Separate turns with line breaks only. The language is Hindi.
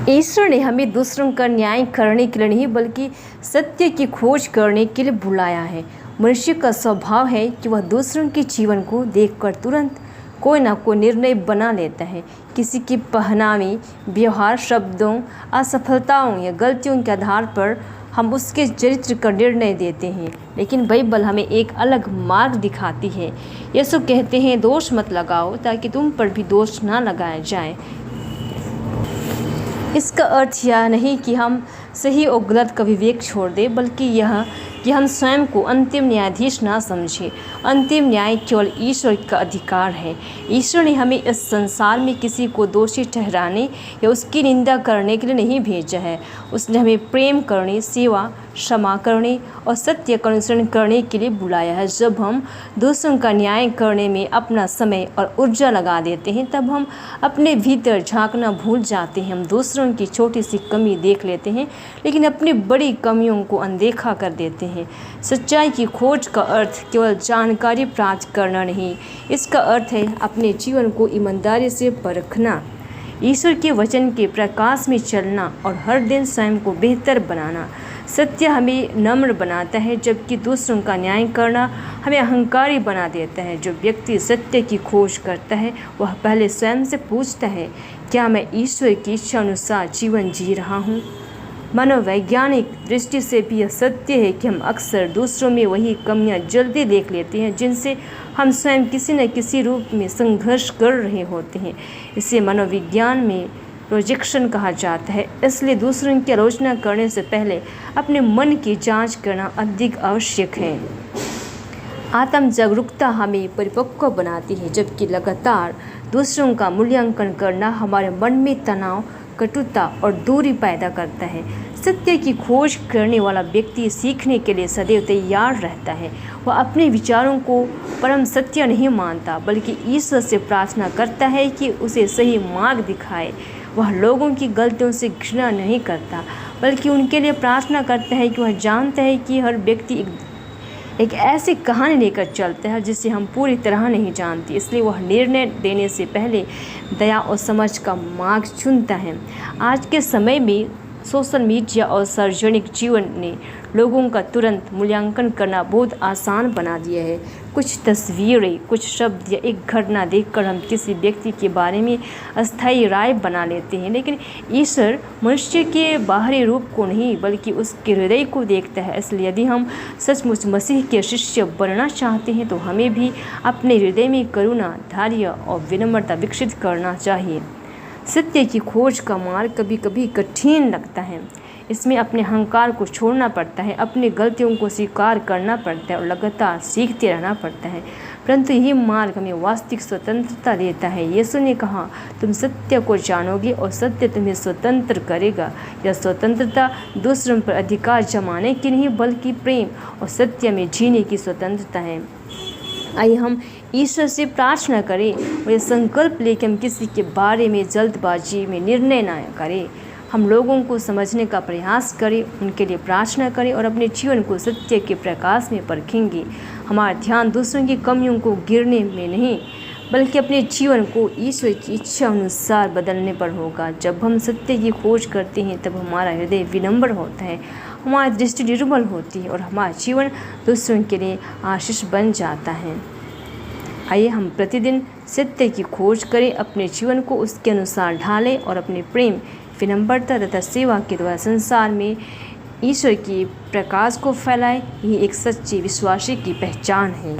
ईश्वर ने हमें दूसरों का न्याय करने के लिए नहीं बल्कि सत्य की खोज करने के लिए बुलाया है। मनुष्य का स्वभाव है कि वह दूसरों के जीवन को देखकर तुरंत कोई ना कोई निर्णय बना लेता है। किसी की पहनावे, व्यवहार, शब्दों, असफलताओं या गलतियों के आधार पर हम उसके चरित्र का निर्णय देते हैं। लेकिन बाइबल हमें एक अलग मार्ग दिखाती है। यीशु कहते हैं, दोष मत लगाओ ताकि तुम पर भी दोष ना लगाया जाए। इसका अर्थ यह नहीं कि हम सही और गलत का विवेक छोड़ दें, बल्कि यह कि हम स्वयं को अंतिम न्यायाधीश ना समझें। अंतिम न्याय केवल ईश्वर का अधिकार है। ईश्वर ने हमें इस संसार में किसी को दोषी ठहराने या उसकी निंदा करने के लिए नहीं भेजा है। उसने हमें प्रेम करने, सेवा, क्षमा करने और सत्य का अनुसरण करने के लिए बुलाया है। जब हम दूसरों का न्याय करने में अपना समय और ऊर्जा लगा देते हैं, तब हम अपने भीतर झांकना भूल जाते हैं। हम दूसरों की छोटी सी कमी देख लेते हैं, लेकिन अपनी बड़ी कमियों को अनदेखा कर देते हैं। सच्चाई की खोज का अर्थ केवल जानकारी प्राप्त करना नहीं, इसका अर्थ है अपने जीवन को ईमानदारी से परखना, ईश्वर के वचन के प्रकाश में चलना और हर दिन स्वयं को बेहतर बनाना। सत्य हमें नम्र बनाता है, जबकि दूसरों का न्याय करना हमें अहंकारी बना देता है। जो व्यक्ति सत्य की खोज करता है, वह पहले स्वयं से पूछता है, क्या मैं ईश्वर की इच्छा अनुसार जीवन जी रहा हूँ? मनोवैज्ञानिक दृष्टि से भी यह सत्य है कि हम अक्सर दूसरों में वही कमियां जल्दी देख लेते हैं जिनसे हम स्वयं किसी न किसी रूप में संघर्ष कर रहे होते हैं। इसे मनोविज्ञान में प्रोजेक्शन कहा जाता है। इसलिए दूसरों की आलोचना करने से पहले अपने मन की जांच करना अधिक आवश्यक है। आत्म जागरूकता हमें परिपक्व बनाती है, जबकि लगातार दूसरों का मूल्यांकन करना हमारे मन में तनाव, कटुता और दूरी पैदा करता है। सत्य की खोज करने वाला व्यक्ति सीखने के लिए सदैव तैयार रहता है। वह अपने विचारों को परम सत्य नहीं मानता, बल्कि ईश्वर से प्रार्थना करता है कि उसे सही मार्ग दिखाए। वह लोगों की गलतियों से घृणा नहीं करता, बल्कि उनके लिए प्रार्थना करता है कि वह जानता है कि हर व्यक्ति एक ऐसी कहानी लेकर चलता है जिसे हम पूरी तरह नहीं जानते। इसलिए वह निर्णय देने से पहले दया और समझ का मार्ग चुनता है। आज के समय में सोशल मीडिया और सार्वजनिक जीवन ने लोगों का तुरंत मूल्यांकन करना बहुत आसान बना दिया है। कुछ तस्वीरें, कुछ शब्द या एक घटना देखकर हम किसी व्यक्ति के बारे में अस्थायी राय बना लेते हैं, लेकिन ईश्वर मनुष्य के बाहरी रूप को नहीं बल्कि उसके हृदय को देखता है। इसलिए यदि हम सचमुच मसीह के शिष्य बनना चाहते हैं, तो हमें भी अपने हृदय में करुणा, धैर्य और विनम्रता विकसित करना चाहिए। सत्य की खोज का मार्ग कभी कभी कठिन लगता है। इसमें अपने अहंकार को छोड़ना पड़ता है, अपनी गलतियों को स्वीकार करना पड़ता है और लगातार सीखते रहना पड़ता है। परंतु यही मार्ग हमें वास्तविक स्वतंत्रता देता है। यीशु ने कहा, तुम सत्य को जानोगे और सत्य तुम्हें स्वतंत्र करेगा। यह स्वतंत्रता दूसरों पर अधिकार जमाने की नहीं, बल्कि प्रेम और सत्य में जीने की स्वतंत्रता है। आइए हम ईश्वर से प्रार्थना करें और यह संकल्प लें कि हम किसी के बारे में जल्दबाजी में निर्णय न करें। हम लोगों को समझने का प्रयास करें, उनके लिए प्रार्थना करें और अपने जीवन को सत्य के प्रकाश में परखेंगे। हमारा ध्यान दूसरों की कमियों को गिरने में नहीं, बल्कि अपने जीवन को ईश्वर की इच्छा अनुसार बदलने पर होगा। जब हम सत्य की खोज करते हैं, तब हमारा हृदय विनम्र होता है, हमारी दृष्टि निर्मल होती है और हमारा जीवन दूसरों के लिए आशीष बन जाता है। आइए हम प्रतिदिन सत्य की खोज करें, अपने जीवन को उसके अनुसार ढालें और अपने प्रेम, विनम्रता तथा सेवा के द्वारा संसार में ईश्वर की प्रकाश को फैलाएं। ये एक सच्चे विश्वासी की पहचान है।